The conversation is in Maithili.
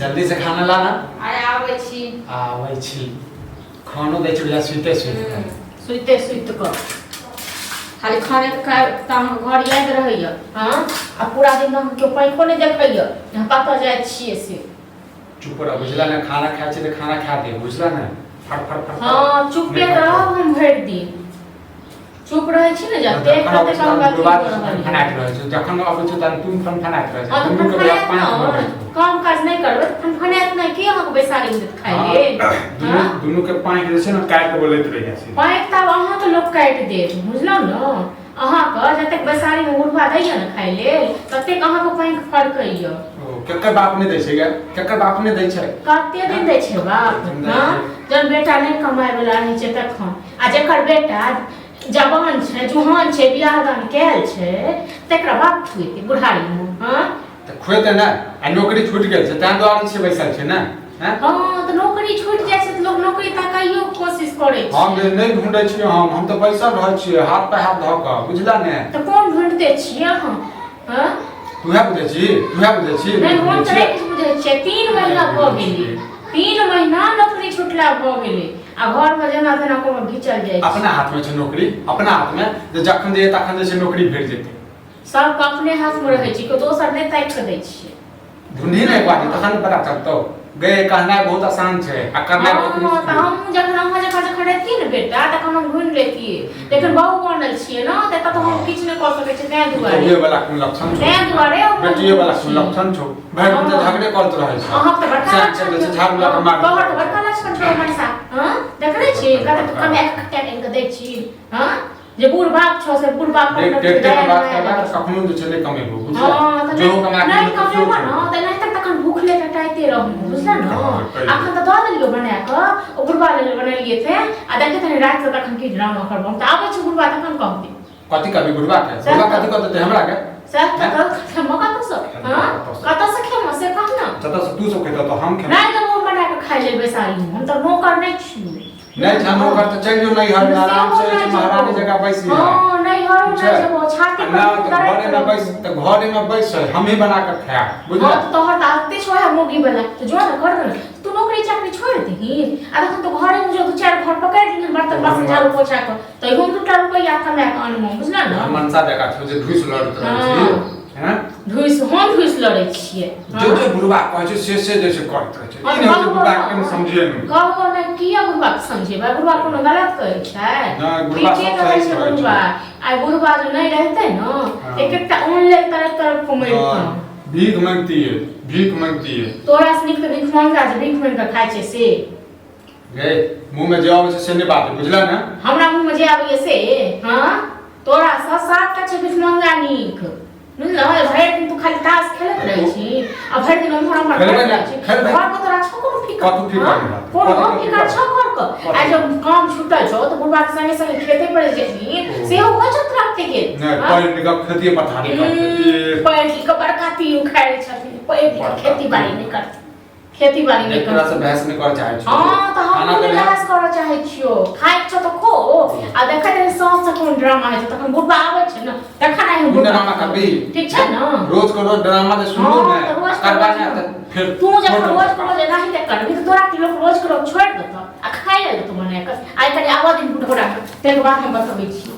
जल्दी से खाना लाना। अरे आबै छी। आबै छी। खानो दै छी सुइते सुइते को खाली खाने का काम घर याद रहैया। हां आ पूरा दिन हम के पैको नहीं देखैया यहाँ पता जाय छिए से। चुप रह बुझला ना, खाना खाए छी त खाना खा दे बुझला ना। फट फट फट। हां चुपे रहब हम भर दिन चुप रहे छी ने जते कते काम बात फनाट रहे छै जखन अबै छै तन तुम फनाट रहे छै दुनू के काम काज नहीं करबे त फनाट नहीं के अहाँ के बैसारी में खाइ ले। दुनू के पांच जे छै ना काट के बोलैत रहे छै पांच तब अहाँ के लोग काट दे बुझलौ न। अहाँ के जते बैसारी में गुड़बा दैया न खाइ ले तते अहाँ के पांच फड़कैया। केकर बाप ने दै छै गे, केकर बाप ने दै छै, कते दिन दै छै बाप। हां जब बेटा नहीं कमाए वाला रहै छै तखन आ जेकर बेटा जवान छै जुहान छै बियाह दान कैल छै तकरा बाप खुएते बुढ़ारी में। हां त खुएते ना आ नौकरी छूट गेल छै तां दुआरे से बैसल छै ना। हां त नौकरी छूट जाय छै त लोग नौकरी ताकैयो कोशिश करै छै। हम नहीं ढूंढै छी, हम त बैसल रहै छी हाथ पे हाथ ध के बुझला ने। त कोन ढूंढते छी अहाँ? हां तुहे बुझै छी, तुहे बुझै छी नहीं हम त नहीं बुझै छी। 3 महीना भ गेलै, 3 महीना नौकरी छुटला भ गेलै आ घर में जेना तेना को घिचल जाय छै। अपना हाथ में छै नौकरी, अपना हाथ में जे जखन जे तखन जे छै नौकरी भेट जेतै। सब अपने हाथ में रहै छै, को दोसर नहीं ताक के दै छियै। ढूंढी नहीं पाती तखन पता चलतौ। गए कहना बहुत आसान छै आ करना बहुत मुश्किल है। हम जखन अहाँ जखन रहती न बेटा तखन हम ढूंढ लेतिए लेकिन बहु बनल छियै न त त हम किछ नहीं क सकै छी तै दुआरे। ये वाला कोन लक्षण छौ? तै दुआरे बेटिए वाला कोन लक्षण छौ? भाई हम त झगड़े करत रहै छै। अहाँ त बड़का लक्षण छै झाड़ू लगा मार। तोहर त बड़का लक्षण छौ हमर साथ। हां देखै छी कते कम एक कटे दै छी। हां जे बूढ़ बाप छौ से बूढ़ बाप पर टेक बात करबा कखनो जे छै कमे हो बुझला। जो कमा नहीं कमेबो न त नहीं तक तखन भूखले कटाइते रहू बुझला न। अखन त द देलियो बना क ओ बुढ़वा ले बनलिए थे आ देखे तनी रात के तखन की ड्रामा करबो त आबै छ बुढ़वा तखन कहबे कथि कभी बुढ़वा के बुढ़वा कथि कहते हमरा के सब त मौका तो सब। हां कत से खेम से कह न तत से तू सब खेत तो हम खेम नहीं त वो बना के खाइ ले बैसारी हम त नौकर नहीं छी। नहीं जानो कर तो चल जो नहीं हर आराम से महारानी जगह बैसी। हां नहीं हर नहीं जब छाती पर घरे में बैस त घरे में बैस हम ही बना के खाया बुझला। तो हर आते छो है मोगी वाला तो जो ना कर तू नौकरी चाकरी छोड़ दही आ तखन तो घरे में जो दो चार घर पकड़ ली बर्तन बासन झाड़ू पोछा क तो हम 2 रुपया कमा के अनमो बुझला न। मनसा जगह छो जे घुस लड़त रहै छी। हैं घुस हम घुस लड़ै छियै। जो बुढ़वा कहै छै से जैसे करत रहै छै। ई नहीं बुढ़वा के समझिए न कहबो न किया बुढ़वा के समझेबा बुढ़वा कोनो गलत कहै छै। नहीं बुढ़वा सब कहै छै बुढ़वा आ बुढ़वा जो नहीं रहते न एक एकटा ऑनलाइन तरह को मारता भीख मांगती है, भीख मांगती है। तोरा से निक भीख मांगा जे भीख मांग के खाइ छै से गे मुंह में जे आवे से नहीं बात बुझला ना। हमरा मुंह में जे आवे से हां तोरा स सात का छै भीख मांगा निक बुझला। भरि दिन तू खाली ताश खेलत रहै छी आ भरि दिन हमरा घर को तोरा छोको फिकर कतु फिकर कोनो फिकर छोकर क आ जब काम छूटल छौ त बुढ़वा के संगे संगे खेते पर जेही सेहो खोजत रखते के नहीं पढ़ लिख के खेती पथारी करते पढ़ लिख के बड़का पी उखाड़ छथिन पढ़ लिख के खेती बाड़ी नहीं करते खेती बाड़ी नहीं करते से बहस नहीं कर चाहे छी। हां त हम बहस कर चाहे छियो खाइ छ त खो आ देखै रे सास से कोन ड्रामा है तखन बुढ़वा आबै छै न तखन आई हम ड्रामा करबी ठीक छै न। रोज को रोज ड्रामा जे सुनो न करबा न त फिर तू जब रोज को रोज नहीं ते करबी त तोरा के लोग रोज को रोज छोड़ देत आ खाइ ले तू बना के आई करी आवा दिन बुढ़वा ते के बाद हम बतबै छी।